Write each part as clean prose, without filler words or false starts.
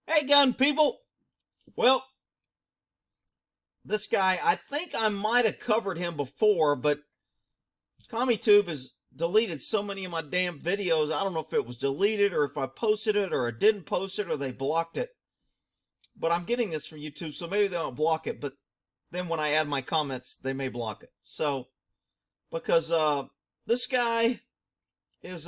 Hey, gun people. Well, this guy, I think I might have covered him before, but CommieTube has deleted so many of my damn videos. I don't know if it was deleted or if I posted it or I didn't post it or they blocked it. But I'm getting this from YouTube, so maybe they don't block it. But then when I add my comments, they may block it. So, because this guy is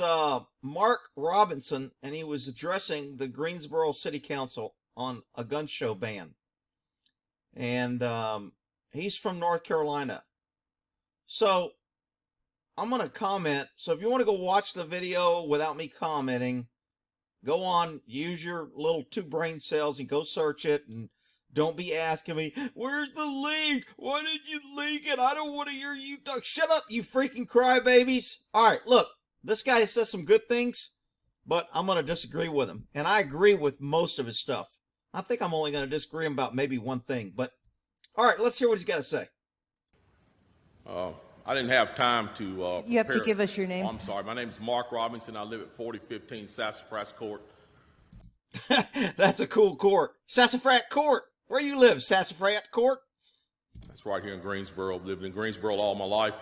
Mark Robinson, and he was addressing the Greensboro City Council on a gun show ban. And he's from North Carolina. So I'm going to comment. So if you want to go watch the video without me commenting, go on, use your little 2 brain cells and go search it. And don't be asking me, where's the link? Why did you leak it? I don't want to hear you talk. Shut up, you freaking crybabies. All right, look, this guy says some good things, but I'm going to disagree with him. And I agree with most of his stuff. I think I'm only going to disagree about maybe one thing. But, all right, let's hear what he's got to say. I didn't have time to You have to give us your name. Oh, I'm sorry. My name is Mark Robinson. I live at 4015 Sassafras Court. That's a cool court. Sassafras Court. Where you live, Sassafras Court? That's right here in Greensboro. Lived in Greensboro all my life.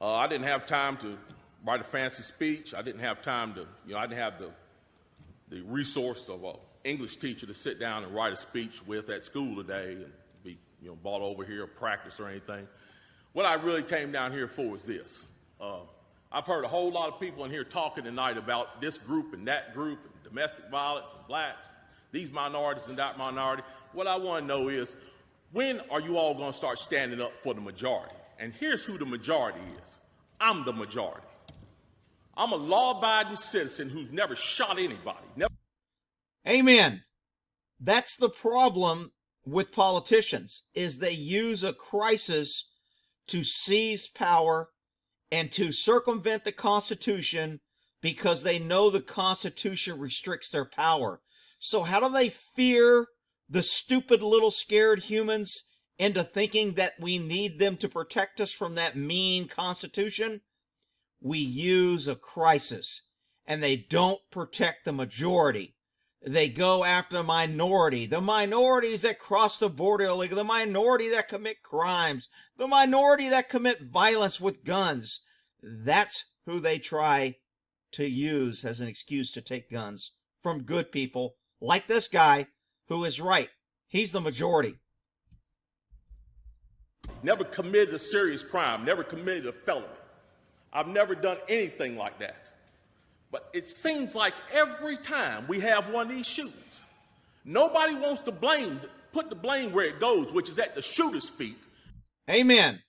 I didn't have time to write a fancy speech. I didn't have time to, I didn't have the resource of an English teacher to sit down and write a speech with at school today and be, brought over here or practice or anything. What I really came down here for is this. I've heard a whole lot of people in here talking tonight about this group and that group, and domestic violence and blacks, these minorities and that minority. What I want to know is, when are you all going to start standing up for the majority? And here's who the majority is. I'm the majority. I'm a law-abiding citizen who's never shot anybody. Amen. That's the problem with politicians, is they use a crisis to seize power and to circumvent the Constitution because they know the Constitution restricts their power. So how do they fear the stupid little scared humans into thinking that we need them to protect us from that mean Constitution? We use a crisis, and they don't protect the majority. They go after the minority, the minorities that cross the border illegally, the minority that commit crimes, the minority that commit violence with guns. That's who they try to use as an excuse to take guns from good people like this guy who is right. He's the majority. Never committed a serious crime, never committed a felony. I've never done anything like that. But it seems like every time we have one of these shootings, nobody wants to put the blame where it goes, which is at the shooter's feet. Amen.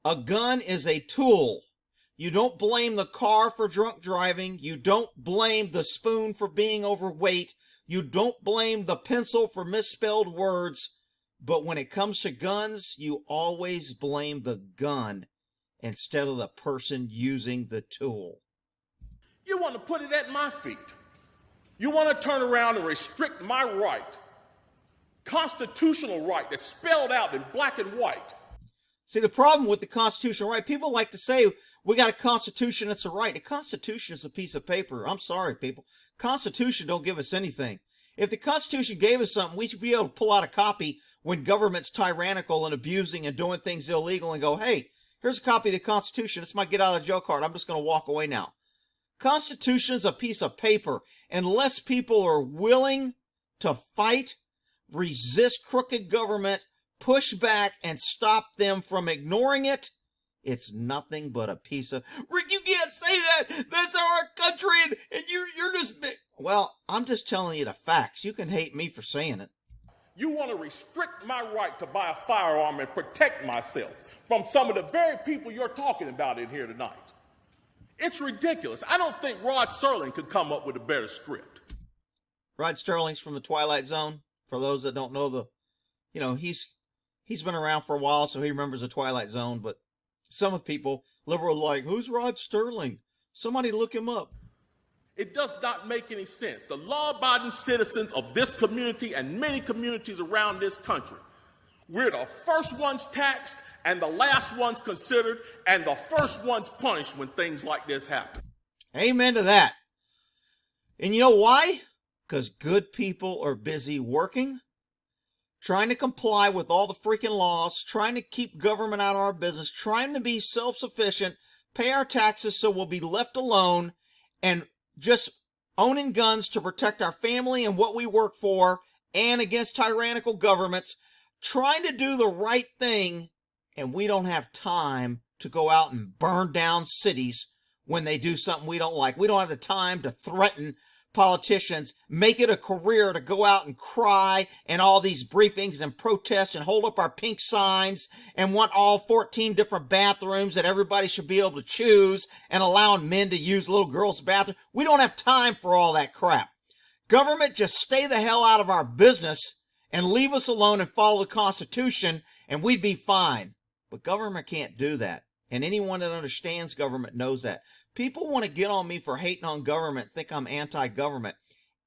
A gun is a tool. You don't blame the car for drunk driving. You don't blame the spoon for being overweight. You don't blame the pencil for misspelled words. But when it comes to guns, you always blame the gun instead of the person using the tool. You want to put it at my feet. You want to turn around and restrict my right, constitutional right that's spelled out in black and white. See, the problem with the constitutional right, people like to say, we got a constitution, it's a right. The Constitution is a piece of paper. I'm sorry, people. Constitution don't give us anything. If the Constitution gave us something, we should be able to pull out a copy when government's tyrannical and abusing and doing things illegal and go, hey, here's a copy of the Constitution. It's my get out of jail card. I'm just going to walk away now. Constitution is a piece of paper. Unless people are willing to fight, resist crooked government, push back, and stop them from ignoring it, it's nothing but a piece of... Rick, you can't say that! That's our country, and you're just... Well, I'm just telling you the facts. You can hate me for saying it. You want to restrict my right to buy a firearm and protect myself from some of the very people you're talking about in here tonight. It's ridiculous. I don't think Rod Serling could come up with a better script. Rod Sterling's from the Twilight Zone. For those that don't know he's been around for a while, so he remembers the Twilight Zone. But some of the people, liberals, like, who's Rod Sterling? Somebody look him up. It does not make any sense. The law-abiding citizens of this community and many communities around this country, we're the first ones taxed and the last ones considered and the first ones punished when things like this happen. Amen to that. And you know why? Because good people are busy working, trying to comply with all the freaking laws, trying to keep government out of our business, trying to be self-sufficient, pay our taxes so we'll be left alone, and just owning guns to protect our family and what we work for, and against tyrannical governments, trying to do the right thing, and we don't have time to go out and burn down cities when they do something we don't like. We don't have the time to threaten politicians, make it a career to go out and cry and all these briefings and protest and hold up our pink signs and want all 14 different bathrooms that everybody should be able to choose and allowing men to use little girls' bathrooms. We don't have time for all that crap. Government, just stay the hell out of our business and leave us alone and follow the Constitution and we'd be fine. But government can't do that. And anyone that understands government knows that. People want to get on me for hating on government, think I'm anti-government.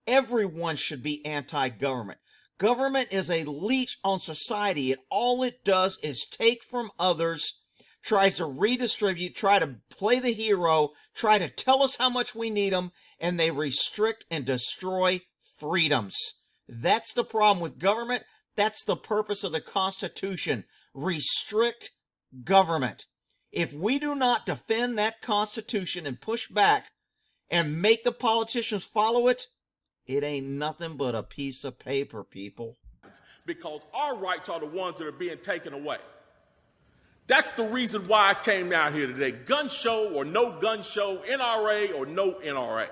Everyone should be anti-government. Government is a leech on society. All it does is take from others, tries to redistribute, try to play the hero, try to tell us how much we need them, and they restrict and destroy freedoms. That's the problem with government. That's the purpose of the Constitution. Restrict government. If we do not defend that Constitution and push back and make the politicians follow it, it ain't nothing but a piece of paper, people. Because our rights are the ones that are being taken away. That's the reason why I came down here today. Gun show or no gun show, NRA or no NRA.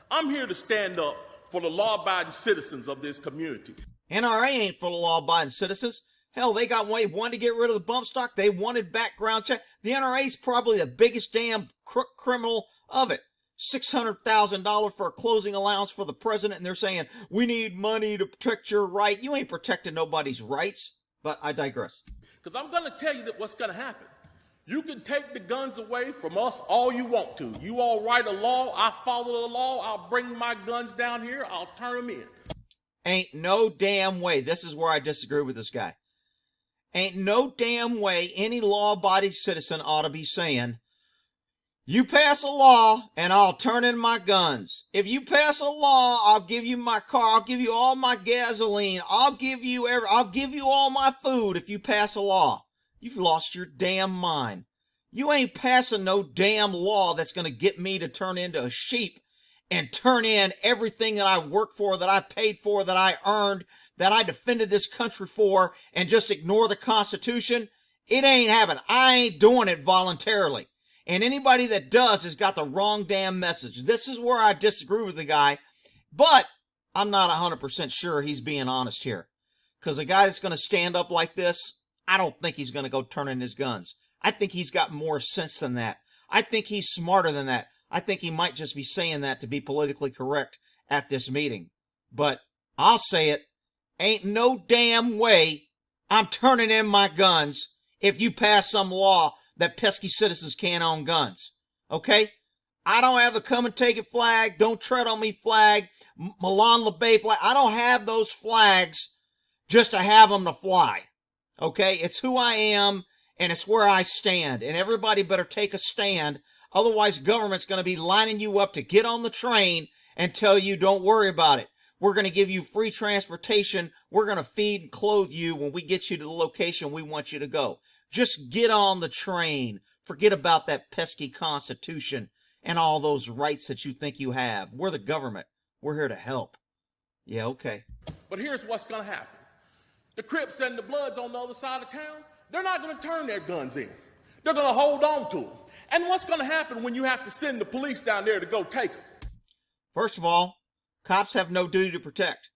I'm here to stand up for the law-abiding citizens of this community. NRA ain't for the law-abiding citizens. Hell, they got way wanted to get rid of the bump stock. They wanted background check. The NRA's probably the biggest damn crook criminal of it. $600,000 for a closing allowance for the president, and they're saying, we need money to protect your right. You ain't protecting nobody's rights. But I digress. Because I'm going to tell you that what's going to happen. You can take the guns away from us all you want to. You all write a law, I follow the law, I'll bring my guns down here, I'll turn them in. Ain't no damn way. This is where I disagree with this guy. Ain't no damn way any law-abiding citizen ought to be saying, you pass a law and I'll turn in my guns. If you pass a law, I'll give you my car. I'll give you all my gasoline. I'll give you all my food if you pass a law. You've lost your damn mind. You ain't passing no damn law that's going to get me to turn into a sheep and turn in everything that I worked for, that I paid for, that I earned, that I defended this country for, and just ignore the Constitution. It ain't happening. I ain't doing it voluntarily. And anybody that does has got the wrong damn message. This is where I disagree with the guy, but I'm not 100% sure he's being honest here. Because a guy that's going to stand up like this, I don't think he's going to go turn in his guns. I think he's got more sense than that. I think he's smarter than that. I think he might just be saying that to be politically correct at this meeting. But I'll say it. Ain't no damn way I'm turning in my guns if you pass some law that pesky citizens can't own guns. Okay? I don't have the come and take it flag, don't tread on me flag, Milan LeBay flag. I don't have those flags just to have them to fly. Okay? It's who I am and it's where I stand. And everybody better take a stand. Otherwise, government's going to be lining you up to get on the train and tell you don't worry about it. We're going to give you free transportation. We're going to feed and clothe you when we get you to the location we want you to go. Just get on the train. Forget about that pesky Constitution and all those rights that you think you have. We're the government. We're here to help. Yeah, okay. But here's what's going to happen. The Crips and the Bloods on the other side of town, they're not going to turn their guns in. They're going to hold on to them. And what's going to happen when you have to send the police down there to go take them? First of all, cops have no duty to protect.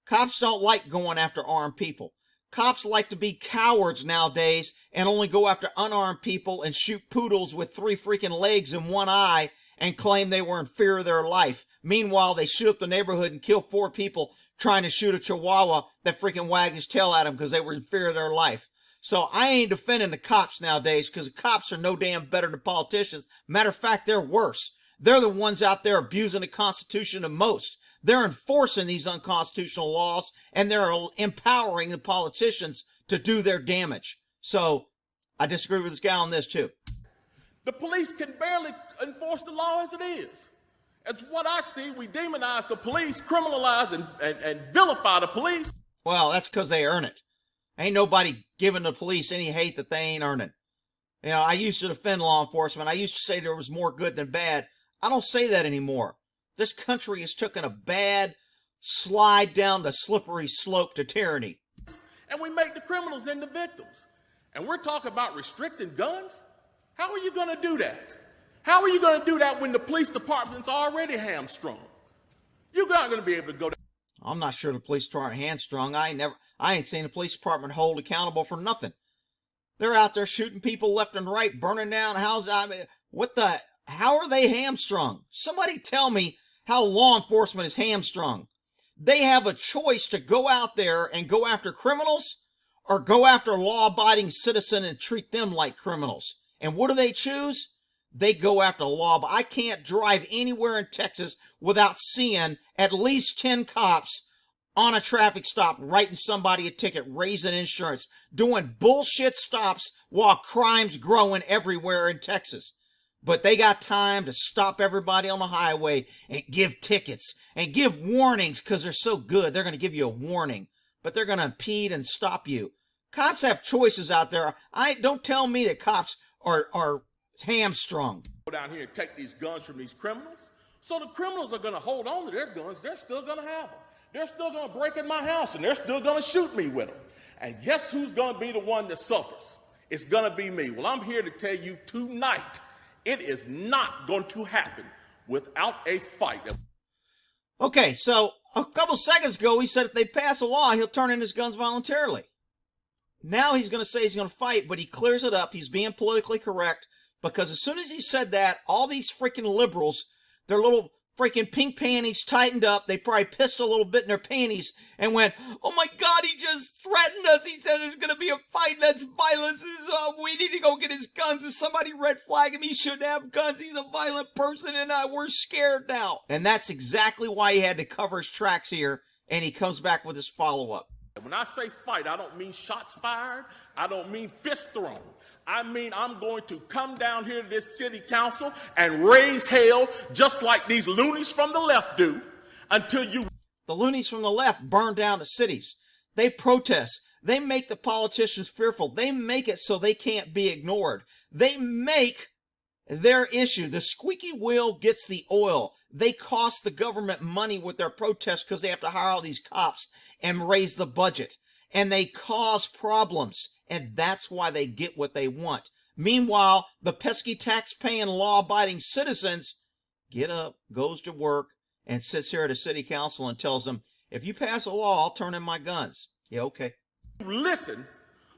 Cops don't like going after armed people. Cops like to be cowards nowadays and only go after unarmed people and shoot poodles with 3 freaking legs and 1 eye and claim they were in fear of their life. Meanwhile, they shoot up the neighborhood and kill 4 people trying to shoot a chihuahua that freaking wagged his tail at them because they were in fear of their life. So I ain't defending the cops nowadays because the cops are no damn better than politicians. Matter of fact, they're worse. They're the ones out there abusing the Constitution the most. They're enforcing these unconstitutional laws and they're empowering the politicians to do their damage. So I disagree with this guy on this too. The police can barely enforce the law as it is. As what I see, we demonize the police, criminalize and vilify the police. Well, that's because they earn it. Ain't nobody giving the police any hate that they ain't earning. You know, I used to defend law enforcement. I used to say there was more good than bad. I don't say that anymore. This country has taken a bad slide down the slippery slope to tyranny. And we make the criminals into victims. And we're talking about restricting guns? How are you going to do that? How are you going to do that when the police department's already hamstrung? You're not going to be able to go down. I'm not sure the police department hamstrung. I ain't seen the police department hold accountable for nothing. They're out there shooting people left and right, burning down houses. I mean, how are they hamstrung? Somebody tell me how law enforcement is hamstrung. They have a choice to go out there and go after criminals or go after law-abiding citizens and treat them like criminals. And what do they choose? They go after law. But I can't drive anywhere in Texas without seeing at least 10 cops on a traffic stop, writing somebody a ticket, raising insurance, doing bullshit stops while crime's growing everywhere in Texas. But they got time to stop everybody on the highway and give tickets and give warnings because they're so good. They're going to give you a warning, but they're going to impede and stop you. Cops have choices out there. Don't tell me that cops are hamstrung. Go down here and take these guns from these criminals. So the criminals are going to hold on to their guns. They're still going to have them. They're still going to break in my house, and they're still going to shoot me with them. And guess who's going to be the one that suffers? It's going to be me. Well, I'm here to tell you tonight, it is not going to happen without a fight. Okay, so a couple seconds ago, he said if they pass a law, he'll turn in his guns voluntarily. Now he's going to say he's going to fight, but he clears it up. He's being politically correct because as soon as he said that, all these freaking liberals, their little freaking pink panties tightened up. They probably pissed a little bit in their panties and went, oh my God, he just threatened us. He said there's going to be a fight. That's violence. We need to go get his guns. Is somebody red flag him? He shouldn't have guns. He's a violent person and we're scared now. And that's exactly why he had to cover his tracks here. And he comes back with his follow-up. When I say fight, I don't mean shots fired. I don't mean fist thrown. I mean, I'm going to come down here to this city council and raise hell just like these loonies from the left do until you... The loonies from the left burn down the cities. They protest. They make the politicians fearful. They make it so they can't be ignored. They make their issue. The squeaky wheel gets the oil. They cost the government money with their protests because they have to hire all these cops and raise the budget. And they cause problems. And that's why they get what they want. Meanwhile, the pesky tax-paying, law-abiding citizens get up, goes to work, and sits here at a city council and tells them, if you pass a law, I'll turn in my guns. Yeah, okay. Listen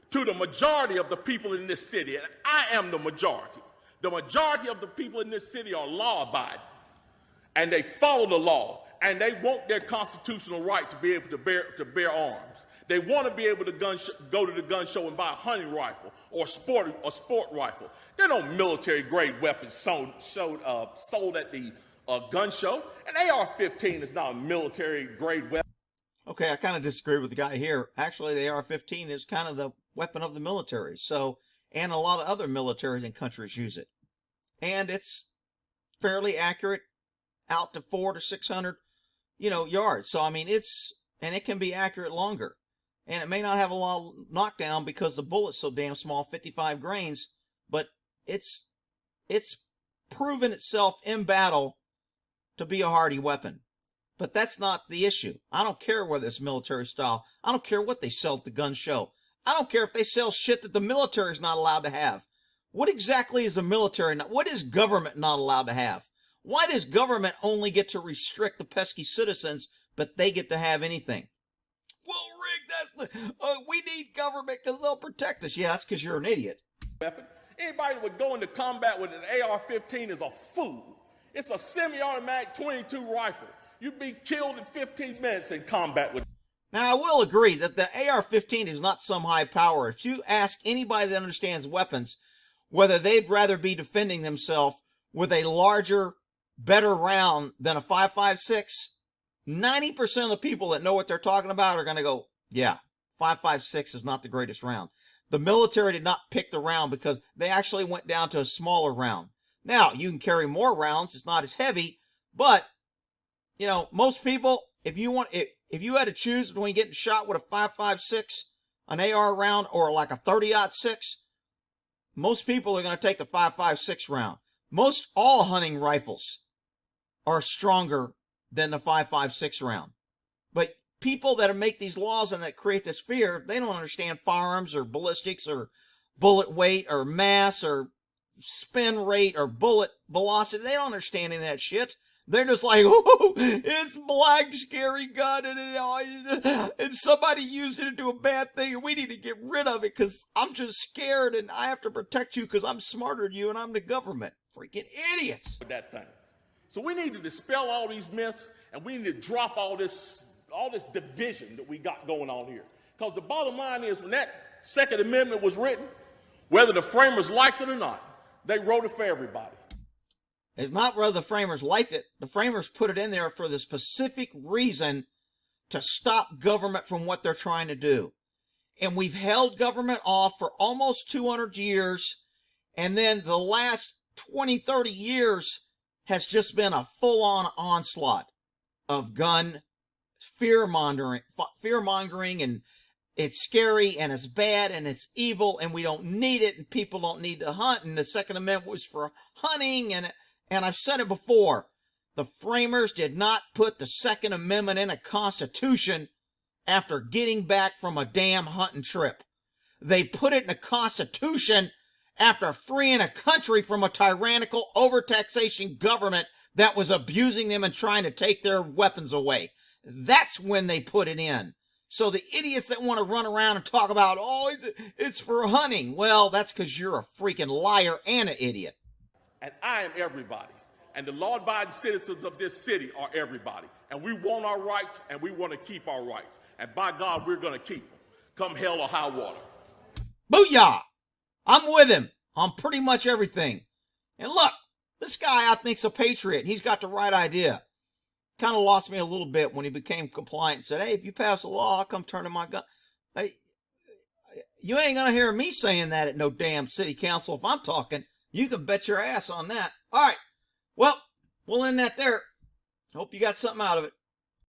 to the majority of the people in this city, and I am the majority. The majority of the people in this city are law-abiding, and they follow the law, and they want their constitutional right to be able to bear arms. They want to be able to go to the gun show and buy a hunting rifle or a sport rifle. There are no military-grade weapons sold at the gun show. An AR-15 is not a military-grade weapon. Okay, I kind of disagree with the guy here. Actually, the AR-15 is kind of the weapon of the military. So, and a lot of other militaries and countries use it. And it's fairly accurate, out to 400 to 600, yards. So, I mean, and it can be accurate longer. And it may not have a lot of knockdown because the bullet's so damn small, 55 grains, but it's proven itself in battle to be a hardy weapon. But that's not the issue. I don't care whether it's military style. I don't care what they sell at the gun show. I don't care if they sell shit that the military is not allowed to have. What exactly is the military not? What is government not allowed to have? Why does government only get to restrict the pesky citizens, but they get to have anything? Well, Rick, we need government because they'll protect us. Yeah, that's because you're an idiot. Anybody that would go into combat with an AR-15 is a fool. It's a semi-automatic 22 rifle. You'd be killed in 15 minutes in combat with. Now, I will agree that the AR-15 is not some high power. If you ask anybody that understands weapons whether they'd rather be defending themselves with a larger, better round than a 5.56, 90% of the people that know what they're talking about are going to go, yeah, 5.56 is not the greatest round. The military did not pick the round because they actually went down to a smaller round. Now, you can carry more rounds. It's not as heavy, But, you know, most people, if you had to choose between getting shot with a 5.56, an AR round, or like a 30-06, most people are going to take the 5.56 round. Most all hunting rifles are stronger than the 5.56 round. But people that make these laws and that create this fear, they don't understand firearms or ballistics or bullet weight or mass or spin rate or bullet velocity. They don't understand any of that shit. They're just like, oh, it's black, scary gun, and somebody used it to do a bad thing, and we need to get rid of it because I'm just scared, and I have to protect you because I'm smarter than you, and I'm the government. Freaking idiots. That thing. So we need to dispel all these myths, and we need to drop all this division that we got going on here. Because the bottom line is, when that Second Amendment was written, whether the framers liked it or not, they wrote it for everybody. It's not whether the framers liked it. The framers put it in there for the specific reason to stop government from what they're trying to do. And we've held government off for almost 200 years. And then the last 20, 30 years has just been a full-on onslaught of gun fear-mongering, and it's scary, and it's bad, and it's evil, and we don't need it, and people don't need to hunt, and the Second Amendment was for hunting, and I've said it before, the framers did not put the Second Amendment in a constitution after getting back from a damn hunting trip. They put it in a constitution after freeing a country from a tyrannical overtaxation government that was abusing them and trying to take their weapons away. That's when they put it in. So the idiots that want to run around and talk about, oh, it's for hunting. Well, that's because you're a freaking liar and an idiot. And I am everybody. And the law-abiding citizens of this city are everybody. And we want our rights, and we want to keep our rights. And by God, we're going to keep them, come hell or high water. Booyah! I'm with him on pretty much everything. And look, this guy I think's a patriot. He's got the right idea. Kind of lost me a little bit when he became compliant and said, hey, if you pass a law, I'll come turn in my gun. Hey, you ain't going to hear me saying that at no damn city council if I'm talking. You can bet your ass on that. All right. Well, we'll end that there. Hope you got something out of it.